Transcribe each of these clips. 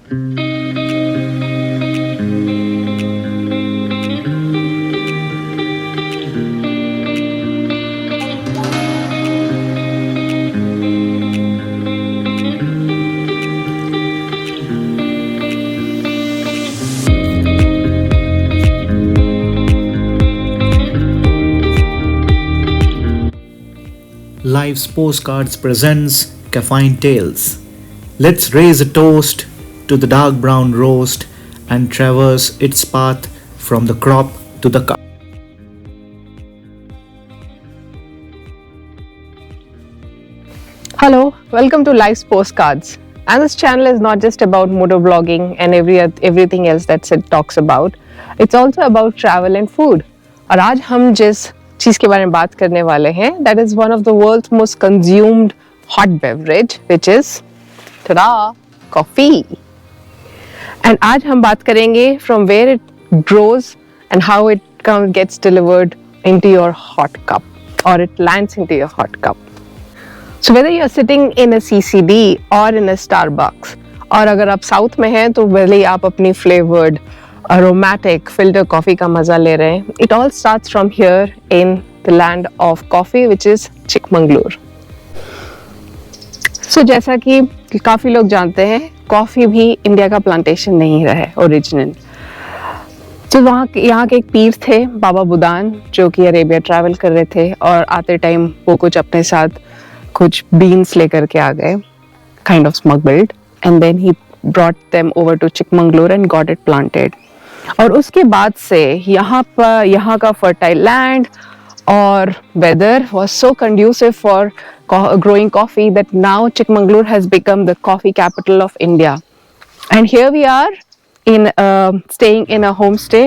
Life's Postcards presents Caffeine Tales. Let's raise a toast to the dark brown roast and traverse its path from the crop to the cup. Hello, welcome to Life's Postcards. And this channel is not just about motovlogging and everything else that it talks about. It's also about travel and food. और आज हम जिस चीज़ के बारे में बात करने वाले हैं, that is one of the world's most consumed hot beverage, which is ta-da, coffee. And आज हम बात करेंगे from where it grows and how it gets delivered into your hot cup or it lands into your hot cup. So whether you're sitting in a CCD or in a Starbucks, और अगर आप south में हैं तो भले आप अपनी flavored aromatic filter coffee का मजा ले रहे हैं. It all starts from here in the land of coffee, which is Chikmagaluru. So जैसा कि काफ़ी लोग जानते हैं, कॉफ़ी भी इंडिया का प्लांटेशन नहीं रहा है ओरिजिनल. तो यहाँ के एक पीर थे बाबा बुदान, जो कि अरेबिया ट्रैवल कर रहे थे और आते टाइम वो कुछ अपने साथ कुछ बीन्स लेकर के आ गए, kind of smuggled, and then he brought them over to Chikmagaluru and got it planted. और उसके बाद से यहाँ का fertile land और weather was so conducive for growing coffee that now Chikmagaluru has become the coffee capital of India. And here we are in staying in a homestay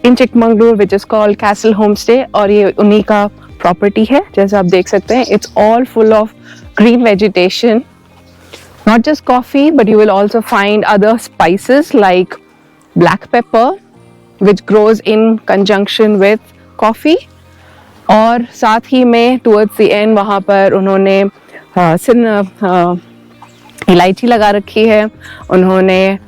in Chikmagaluru, which is called Castle Homestay, और ये उन्हीं का property है. जैसा आप देख सकते हैं, it's all full of green vegetation. Not just coffee, but you will also find other spices like black pepper, which grows in conjunction with coffee. और साथ ही में towards the end वहाँ पर उन्होंने इलायची लगा रखी है, उन्होंने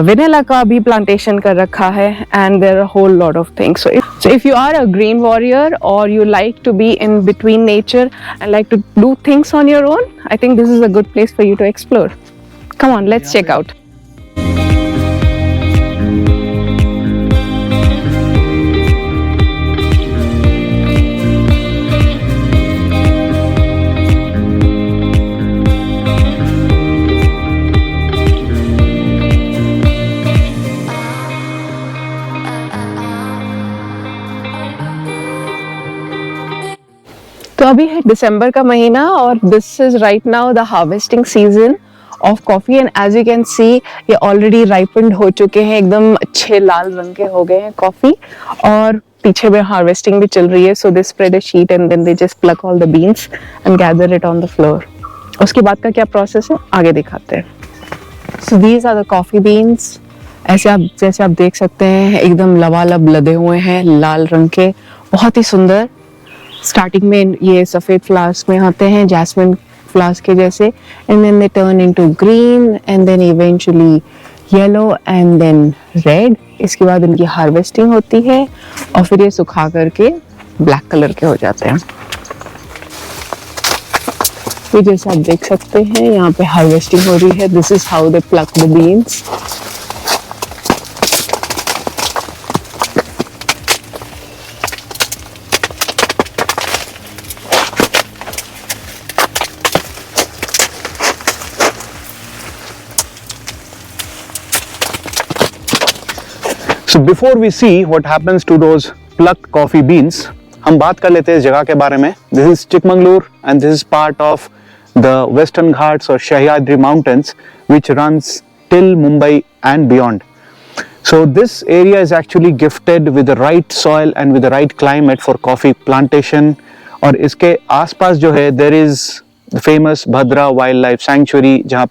vanilla का भी plantation कर रखा है, and there are a whole lot of things. So if you are a green warrior or you like to be in between nature and like to do things on your own, I think this is a good place for you to explore. Come on, let's check out. तो अभी है दिसंबर का महीना और this is right now the harvesting season of coffee and as you can see ये already ripened हो चुके हैं, एकदम अच्छे लाल रंग के हो गए हैं कॉफी. और पीछे में हार्वेस्टिंग भी चल रही है. So they spread a sheet and then they just pluck all the beans and gather it on the floor. उसके बाद का क्या प्रोसेस है आगे दिखाते हैं. So these are the coffee beans. जैसे आप देख सकते हैं एकदम लबालब लदे हुए हैं, लाल रंग के, बहुत ही सुंदर. स्टार्टिंग में ये सफ़ेद फ्लावर्स में आते हैं, जैस्मिन फ्लावर्स के जैसे, and then they turn into green and then eventually yellow and then red. इसके बाद इनकी हार्वेस्टिंग होती है और फिर ये सुखा करके ब्लैक कलर के हो जाते हैं. तो जैसे आप देख सकते हैं यहाँ पे हार्वेस्टिंग हो रही है. This is how they plug the beans. So before we see what happens to those plucked coffee beans, हम बात कर लेते हैं इस जगह के बारे में. This is Chikmagaluru and this is part of the Western Ghats or Sahyadri Mountains, which runs till Mumbai and beyond. So this area is actually gifted with the right soil and with the right climate for coffee plantation. और इसके आसपास जो है there is the famous Bhadra Wildlife Sanctuary, जहाँ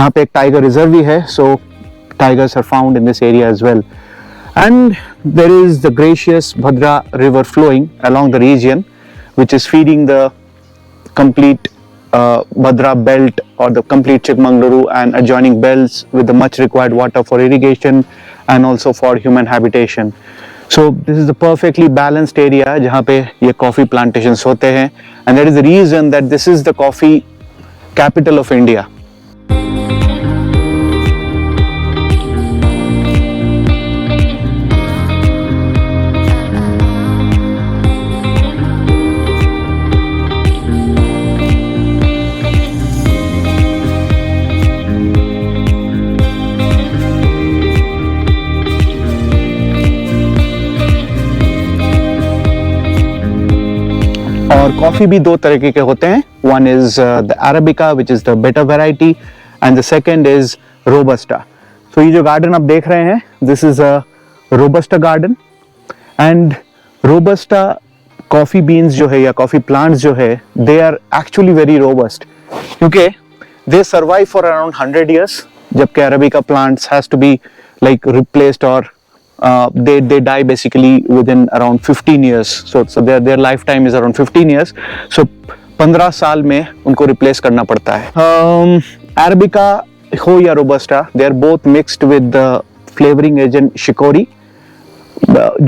पे एक tiger reserve भी है. So tigers are found in this area as well. And there is the gracious Bhadra river flowing along the region, which is feeding the complete Bhadra belt or the complete Chikmagaluru and adjoining belts with the much required water for irrigation and also for human habitation. So this is the perfectly balanced area जहाँ पे ये coffee plantations होते हैं, and that is the reason that this is the coffee capital of India. और coffee भी दो तरीके के होते हैं. One is the arabica which is the better variety and the second is robusta. So ये जो गार्डन आप देख रहे हैं, this is a robusta garden. And robusta coffee beans जो है या कॉफ़ी प्लांट्स जो है, they are actually very robust क्योंकि they survive for around 100 years, जबकि arabica plants has to be like replaced और they die basically within around 15 years. So their lifetime is around 15 years. So 15 साल में उनको replace करना पड़ता है. Arabica हो या Robusta, they are both mixed with the flavoring agent chicory.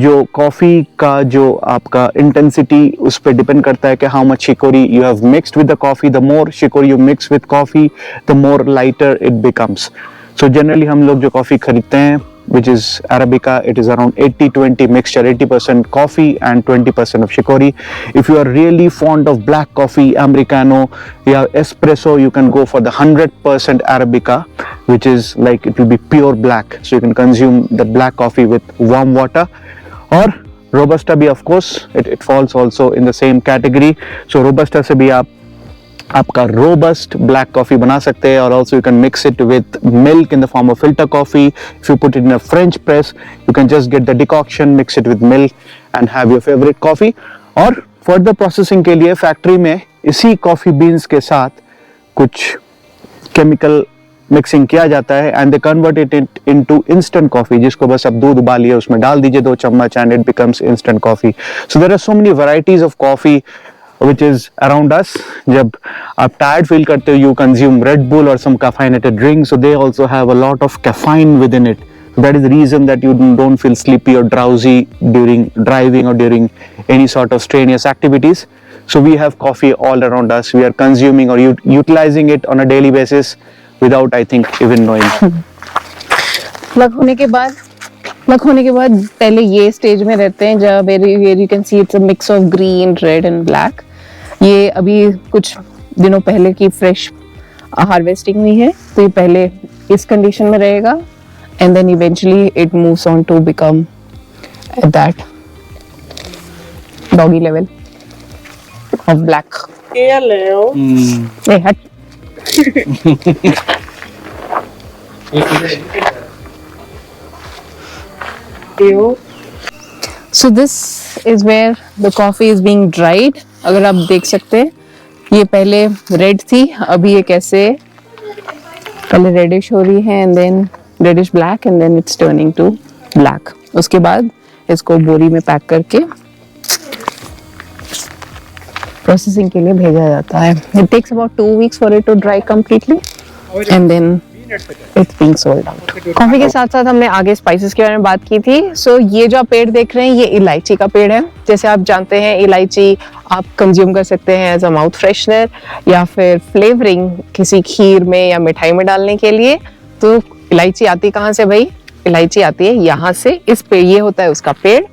जो कॉफ़ी का जो आपका इंटेंसिटी उस पर डिपेंड करता है कि how much chicory you have mixed with the coffee. The more chicory you mix with coffee, the more lighter it becomes. So generally हम लोग जो कॉफ़ी खरीदते हैं, which is Arabica, it is around 80-20 mixture, 80% coffee and 20% of chicory. If you are really fond of black coffee, Americano, yeah, espresso, you can go for the 100% Arabica, which is like it will be pure black. So you can consume the black coffee with warm water. Or Robusta bhi, of course, it falls also in the same category. So Robusta se bhi आपका robust black coffee बना सकते हैं. और also you can mix it with milk in the form of filter coffee. If you put it in a French press, you can just get the decoction, mix it with milk and have your favourite coffee. और further processing के लिए factory में इसी coffee beans के साथ कुछ chemical mixing किया जाता है and they convert it into instant coffee, जिसको बस आप दूध उबालिए, उसमें डाल दीजिए 2 चम्मच and it becomes instant coffee. So there are so many varieties of coffee which is around us. जब आप tired feel करते हो, you consume Red Bull or some caffeinated drink, so they also have a lot of caffeine within it. So that is the reason that you don't feel sleepy or drowsy during driving or during any sort of strenuous activities. So we have coffee all around us. We are consuming or utilizing it on a daily basis without, I think, even knowing. Plug होने के बाद पहले ये stage में रहते हैं जब you can see it's a mix of green, red and black. ये अभी कुछ दिनों पहले की फ्रेश हार्वेस्टिंग हुई है, तो ये पहले इस कंडीशन में रहेगा and then eventually it moves on to become at that doggy level of black. क्या ले हो? ए हट. So this is where the coffee is being dried. अगर आप देख सकते हैं, ये पहले रेड थी, अभी ये कैसे पहले रेडिश हो रही है and then reddish black and then it's turning to black. उसके बाद इसको बोरी में पैक करके प्रोसेसिंग के लिए भेजा जाता है. It takes about 2 weeks for it to dry completely and then it's being sold out. Coffee के साथ साथ हमने आगे स्पाइसेस के बारे में बात की थी. सो ये जो आप पेड़ देख रहे हैं, ये इलायची का पेड़ है. जैसे आप जानते हैं, इलायची आप कंज्यूम कर सकते हैं एज अ माउथ फ्रेशनर या फिर फ्लेवरिंग किसी खीर में या मिठाई में डालने के लिए. तो इलायची आती कहाँ से भाई? इलायची आती है यहाँ से. इस पे ये होता है उसका पेड़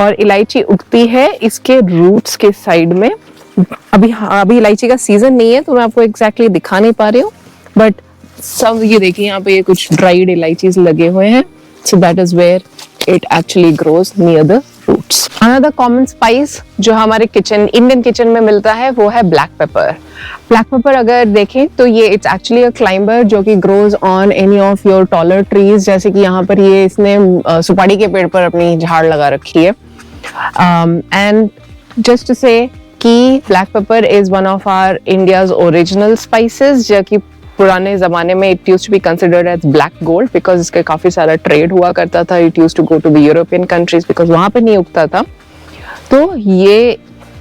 और इलायची उगती है इसके रूट्स के साइड में. अभी इलायची का सीजन नहीं है तो मैं आपको एग्जैक्टली दिखा नहीं पा रही हूँ, बट सब ये देखिए यहाँ पे ये कुछ ड्राइड इलायचीज लगे हुए हैं. So that is where it actually grows near the roots. Another common spice जो हमारे इंडियन किचन में मिलता है वो है ब्लैक पेपर. ब्लैक पेपर अगर देखें तो ये इट्स एक्चुअली अ क्लाइंबर जो कि grows on any of your taller trees. जैसे कि यहाँ पर ये इसने सुपारी के पेड़ पर अपनी झाड़ लगा रखी है. एंड जस्ट टू से कि black pepper is one of our India's original spices, जो कि पुराने ज़माने में it used to be considered as black gold because इसका काफ़ी सारा ट्रेड हुआ करता था. It used to go to the European countries because वहाँ पे नहीं उगता था. तो ये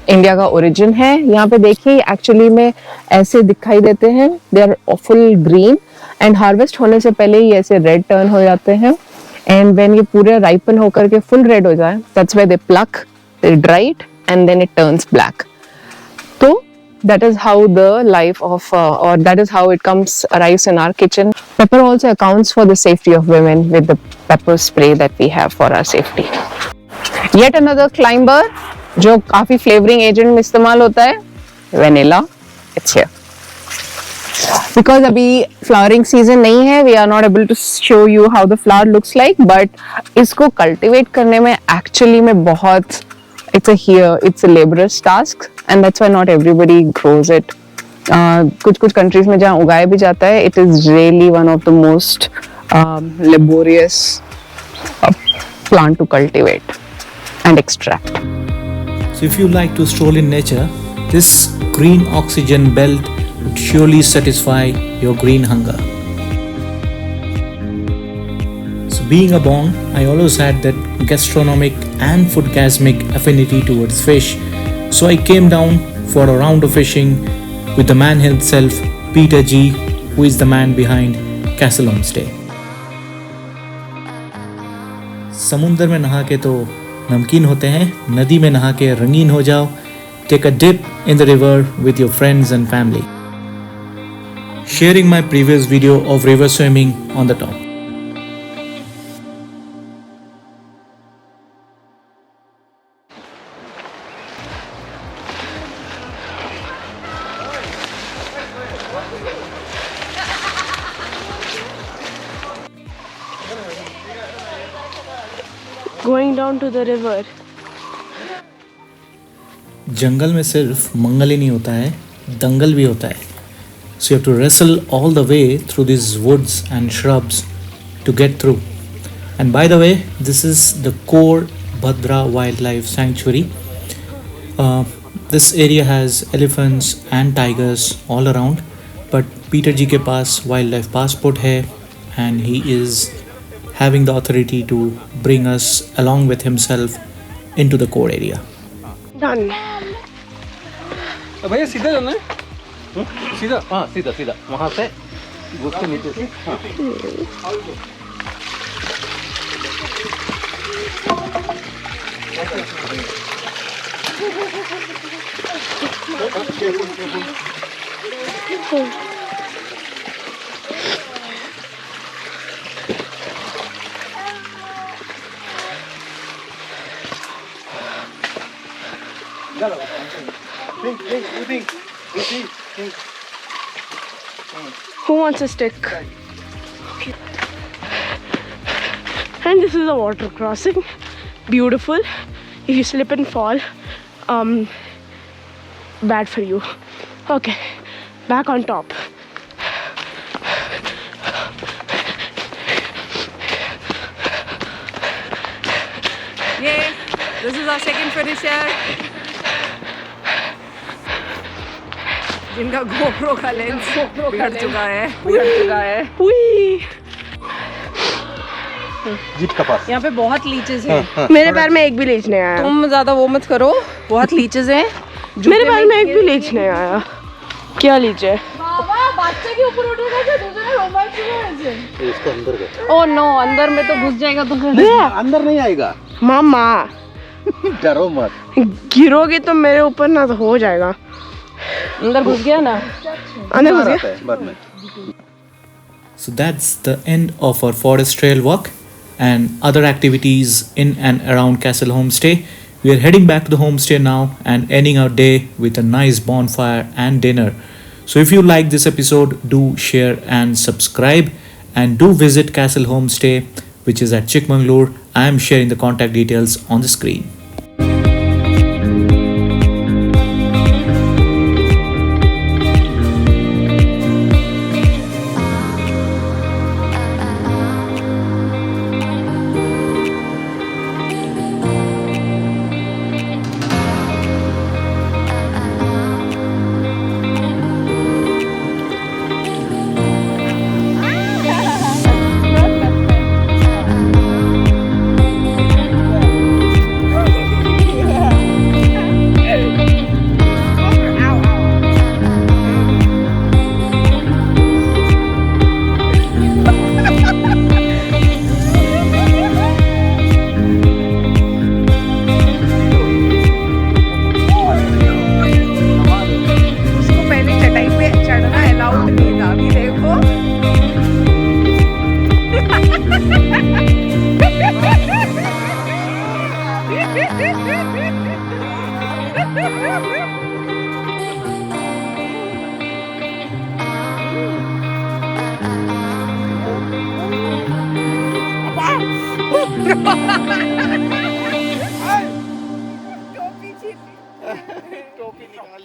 इंडिया का ओरिजिन है। यहाँ पे देखिए एक्चुअली में ऐसे दिखाई देते हैं, they are full green and harvest होने से पहले ही ऐसे रेड टर्न हो जाते हैं। एंड व्हेन ये पूरे राइपन होकर के फुल रेड हो जाए, that's when they pluck, they dry it and then it turns black. तो that is how the life of or that is how it arrives in our kitchen. Pepper also accounts for the safety of women with the pepper spray that we have for our safety. Yet another climber जो काफी flavouring agent में इस्तेमाल होता है, vanilla. It's here. Because अभी flowering season नहीं है, we are not able to show you how the flower looks like, but इसको कल्टिवेट करने में एक्चुअली में बहुत it's a laborious task and that's why not everybody grows it. कुछ countries में जहाँ उगाया भी जाता है, it is really one of the most laborious plant to cultivate and extract. So if you like to stroll in nature, this green oxygen belt would surely satisfy your green hunger. So being a Bong, I always had that gastronomic and foodgasmic affinity towards fish. So I came down for a round of fishing with the man himself, Peter G, who is the man behind Castle Homestay. समुंदर में नहा के तो नमकीन होते हैं, नदी में नहा के रंगीन हो जाओ. Take a dip in the river with your friends and family. Sharing my previous video of river swimming on the top. Going down to the river. जंगल में सिर्फ मंगल ही नहीं होता है, दंगल भी होता है. So you have to wrestle all the way through these woods and shrubs to get through. And by the way, this is the core Bhadra Wildlife Sanctuary. This area has elephants and tigers all around, but Peter जी के पास wildlife passport है and he is having the authority to bring us along with himself into the core area. Done. भैया सीधा जाना है? सीधा? हाँ सीधा सीधा वहाँ से घुस के नीचे से. हाँ. Who wants a stick? And this is a water crossing. Beautiful. If you slip and fall, bad for you. Okay, back on top. Yay! This is our second finisher. जिनका GoPro का लेंस बिगड़ चुका है. Whee! Jeep का पास. यहाँ पे बहुत leches हैं. मेरे पैर में एक भी लीच नहीं आया. तुम ज्यादा वो मत करो, बहुत लीचेस हैं. मेरे पैर में एक भी लीच नहीं आया. क्या लीच है? बच्चे के ऊपर उठेगा जो दूसरे रोमांच में. इसको अंदर कर. ओह नो, अंदर में तो घुस जाएगा तो फिर. अंदर नहीं आएगा. मामा डरो मत. गिरोगे तो मेरे ऊपर ना तो हो जाएगा. अंदर घुस गया ना. अंदर घुस गया. बाद में. So that's the end of our forest trail walk and other activities in and around Castle Homestay. We are heading back to the homestay now and ending our day with a nice bonfire and dinner. So if you like this episode, do share and subscribe, and do visit Castle Homestay, which is at Chikkmagaluru. I am sharing the contact details on the screen. टोपी निकाल